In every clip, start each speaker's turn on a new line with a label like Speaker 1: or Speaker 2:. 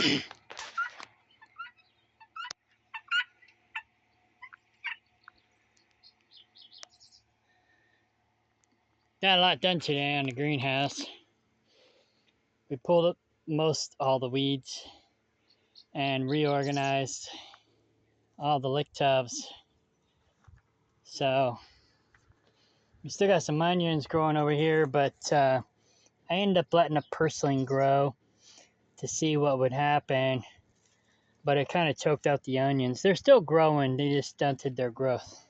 Speaker 1: Got a lot done today on the greenhouse. We pulled up all the weeds and reorganized all the lick tubs. So we still got some onions growing over here, but I ended up letting a purslane grow to see what would happen, but it kind of choked out the onions. They're still growing, they just stunted their growth.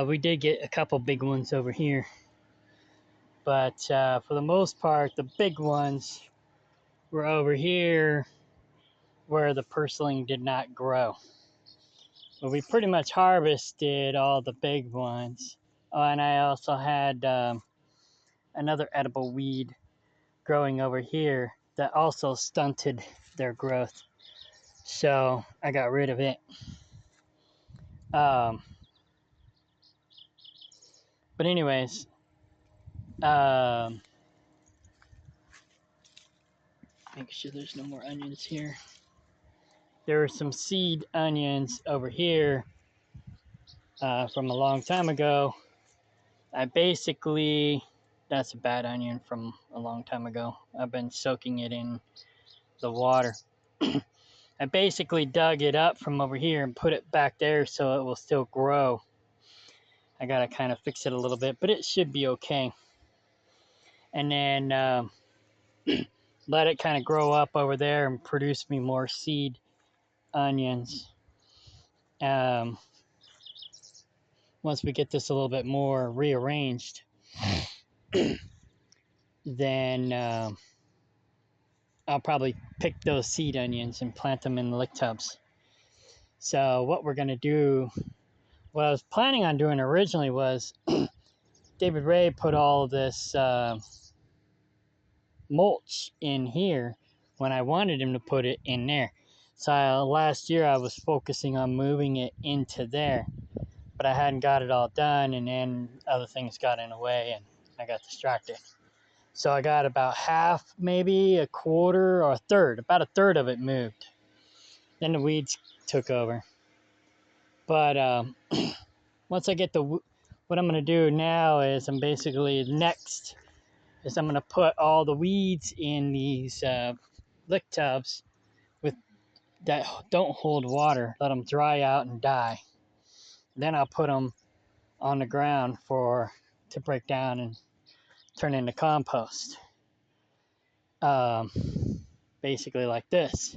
Speaker 1: We did get a couple big ones over here, but for the most part, the big ones were over here where the purslane did not grow. But we pretty much harvested all the big ones. Oh, and I also had another edible weed growing over here that also stunted their growth. So I got rid of it. But anyways, make sure there's no more onions here. There were some seed onions over here from a long time ago. That's a bad onion from a long time ago. I've been soaking it in the water. I basically dug it up from over here and put it back there so it will still grow. I gotta kind of fix it a little bit, but it should be okay. And then let it kind of grow up over there and produce me more seed onions. Once we get this a little bit more rearranged, then I'll probably pick those seed onions and plant them in the lick tubs. So what we're gonna do, what I was planning on doing originally was David Ray put all of this mulch in here when I wanted him to put it in there. So last year I was focusing on moving it into there, but I hadn't got it all done, and then other things got in the way and I got distracted. So I got about half, maybe a quarter or a third, about a third of it moved. Then the weeds took over. But once I get what I'm going to do now is I'm going to put all the weeds in these lick tubs that don't hold water, let them dry out and die. Then I'll put them on the ground to break down and turn into compost. Basically like this.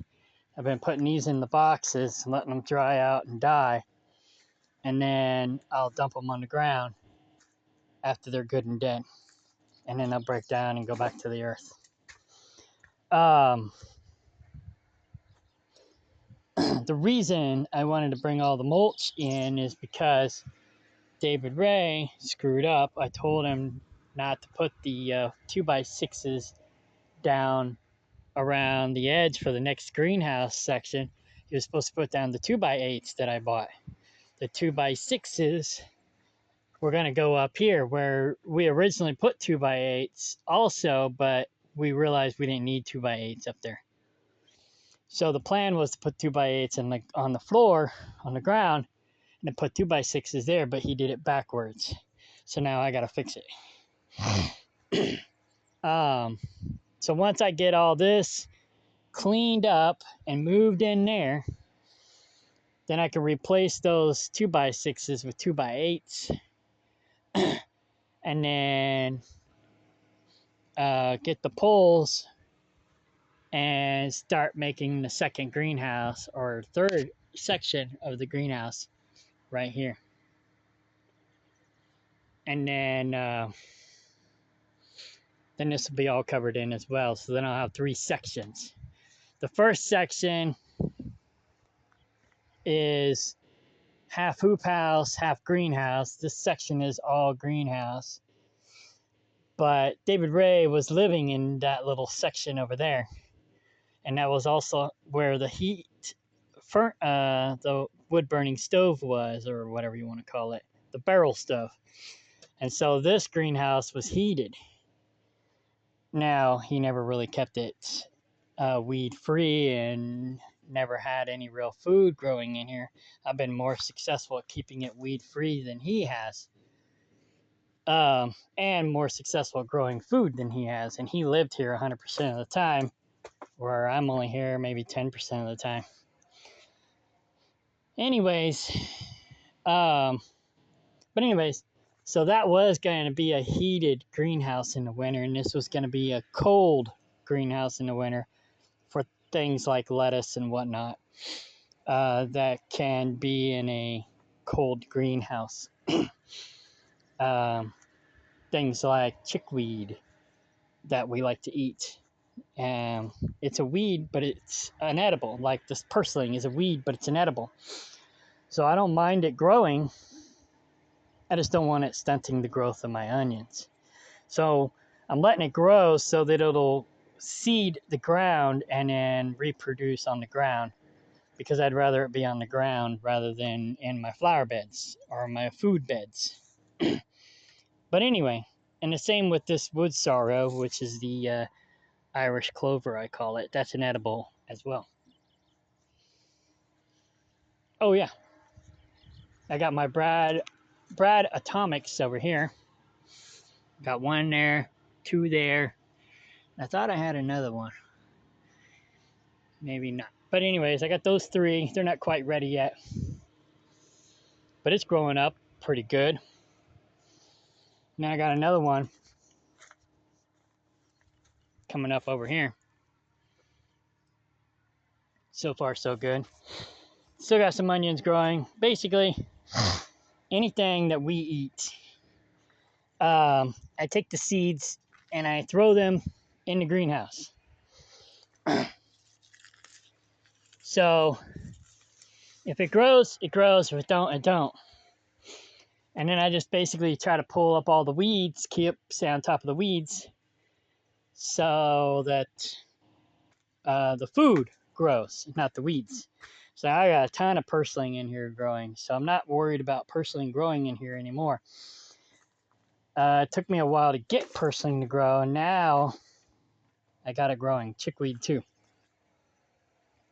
Speaker 1: I've been putting these in the boxes and letting them dry out and die, and then I'll dump them on the ground after they're good and dead, and then they'll break down and go back to the earth. The reason I wanted to bring all the mulch in is because David Ray screwed up. I told him not to put the 2x6s down around the edge for the next greenhouse section. He was supposed to put down the 2x8s that I bought. The 2x6s were going to go up here where we originally put 2x8s also, but we realized we didn't need 2x8s up there. So the plan was to put 2x8s on the floor, on the ground, and to put 2x6s there, but he did it backwards. So now I got to fix it. So once I get all this cleaned up and moved in there, then I can replace those 2x6s with 2x8s. And then get the poles and start making the second greenhouse or third section of the greenhouse right here. And then this will be all covered in as well. So then I'll have 3 sections. The first section is half hoop house, half greenhouse. This section is all greenhouse. But David Ray was living in that little section over there. And that was also where the the wood-burning stove was, or whatever you want to call it, the barrel stove. And so this greenhouse was heated. Now, he never really kept it weed free and never had any real food growing in here. I've been more successful at keeping it weed free than he has, and more successful at growing food than he has. And he lived here 100% of the time, where I'm only here maybe 10% of the time. Anyways, um, but anyways, so that was going to be a heated greenhouse in the winter, and this was going to be a cold greenhouse in the winter for things like lettuce and whatnot that can be in a cold greenhouse. um, Things like chickweed that we like to eat. It's a weed, but it's an edible. Like this purslane is a weed, but it's an edible. So I don't mind it growing. I just don't want it stunting the growth of my onions. So I'm letting it grow so that it'll seed the ground and then reproduce on the ground, because I'd rather it be on the ground rather than in my flower beds or my food beds. But anyway, and the same with this wood sorrel, which is the Irish clover, I call it. That's an edible as well. Oh yeah, I got my Brad Atomics over here. Got one there, two there. I thought I had another one. Maybe not. But anyways, I got those three. They're not quite ready yet, but it's growing up pretty good. Now I got another one coming up over here. So far, so good. Still got some onions growing. Basically, anything that we eat, I take the seeds and I throw them in the greenhouse. So if it grows, it grows. If it don't, it don't. And then I just basically try to pull up all the weeds, stay on top of the weeds, so that the food grows, not the weeds. So I got a ton of purslane in here growing, so I'm not worried about purslane growing in here anymore. It took me a while to get purslane to grow, and now I got it growing. Chickweed too,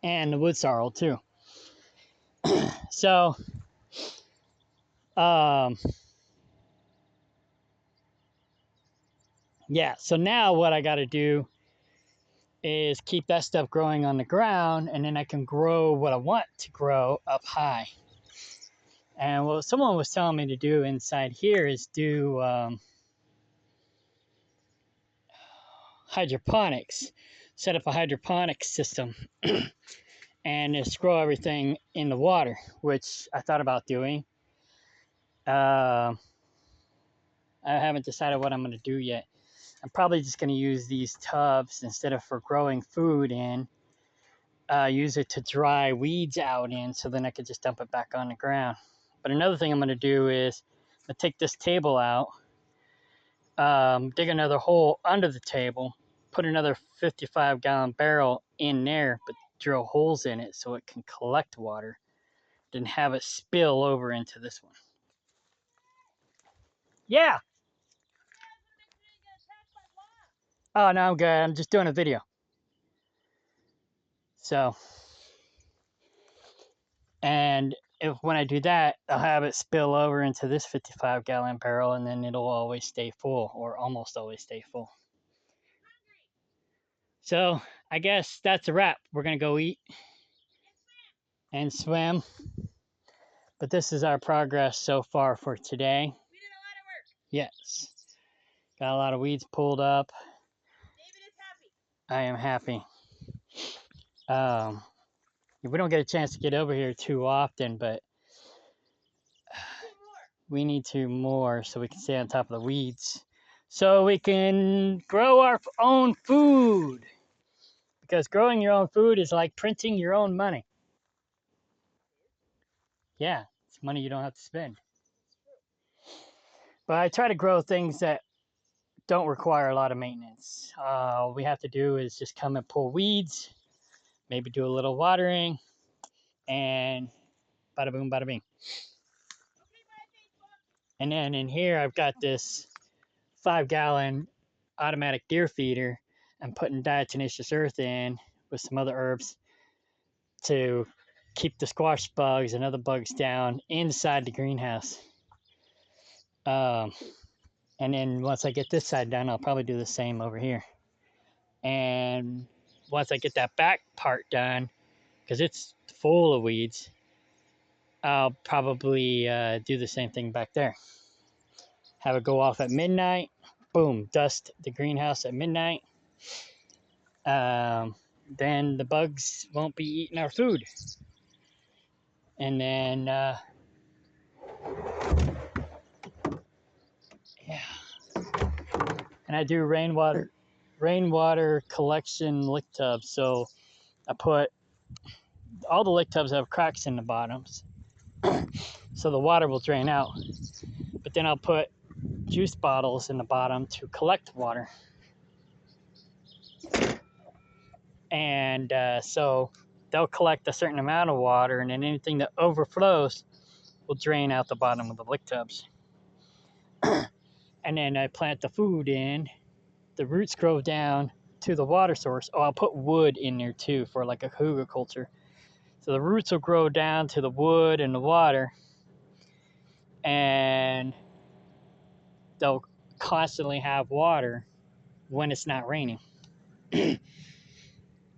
Speaker 1: and the wood sorrel too. So, yeah. So now what I got to do is keep that stuff growing on the ground, and then I can grow what I want to grow up high. And what someone was telling me to do inside here is do hydroponics, set up a hydroponic system and just grow everything in the water, which I thought about doing. I haven't decided what I'm going to do yet. I'm probably just going to use these tubs instead of for growing food in, use it to dry weeds out in, so then I could just dump it back on the ground. But another thing I'm going to do is I'm going to take this table out, dig another hole under the table, put another 55-gallon barrel in there, but drill holes in it so it can collect water, then have it spill over into this one. Yeah. Oh, no, I'm good. I'm just doing a video. So, and when I do that, I'll have it spill over into this 55-gallon barrel, and then it'll always stay full, or almost always stay full. So, I guess that's a wrap. We're going to go eat and swim. But this is our progress so far for today. We did a lot of work. Yes. Got a lot of weeds pulled up. David is happy. I am happy. We don't get a chance to get over here too often, but we need to more so we can stay on top of the weeds. So we can grow our own food. Because growing your own food is like printing your own money. Yeah, it's money you don't have to spend. But I try to grow things that don't require a lot of maintenance. All we have to do is just come and pull weeds, maybe do a little watering, and bada boom, bada bing. And then in here, I've got this 5-gallon automatic deer feeder and putting diatomaceous earth in with some other herbs to keep the squash bugs and other bugs down inside the greenhouse. Um, and then once I get this side done, I'll probably do the same over here. And once I get that back part done, because it's full of weeds, I'll probably do the same thing back there. Have it go off at midnight. Boom, dust the greenhouse at midnight. Then the bugs won't be eating our food. And then, yeah. And I do rainwater collection lick tubs. So I put all the lick tubs have cracks in the bottoms, so the water will drain out. But then I'll put juice bottles in the bottom to collect water. And so they'll collect a certain amount of water, and then anything that overflows will drain out the bottom of the lick tubs. And then I plant the food in. The roots grow down to the water source. Oh, I'll put wood in there too for like a hugelkultur. So the roots will grow down to the wood and the water, and they'll constantly have water when it's not raining.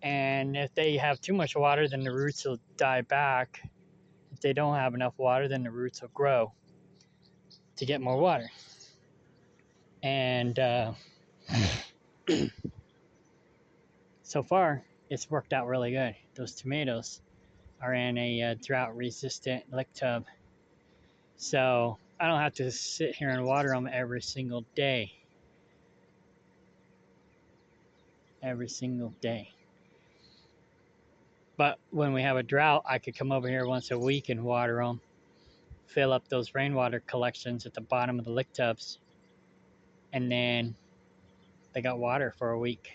Speaker 1: And if they have too much water, then the roots will die back. If they don't have enough water, then the roots will grow to get more water. And so far, it's worked out really good. Those tomatoes are in a drought-resistant lick tub. So I don't have to sit here and water them every single day. Every single day. But when we have a drought, I could come over here once a week and water them, fill up those rainwater collections at the bottom of the lick tubs, and then they got water for a week.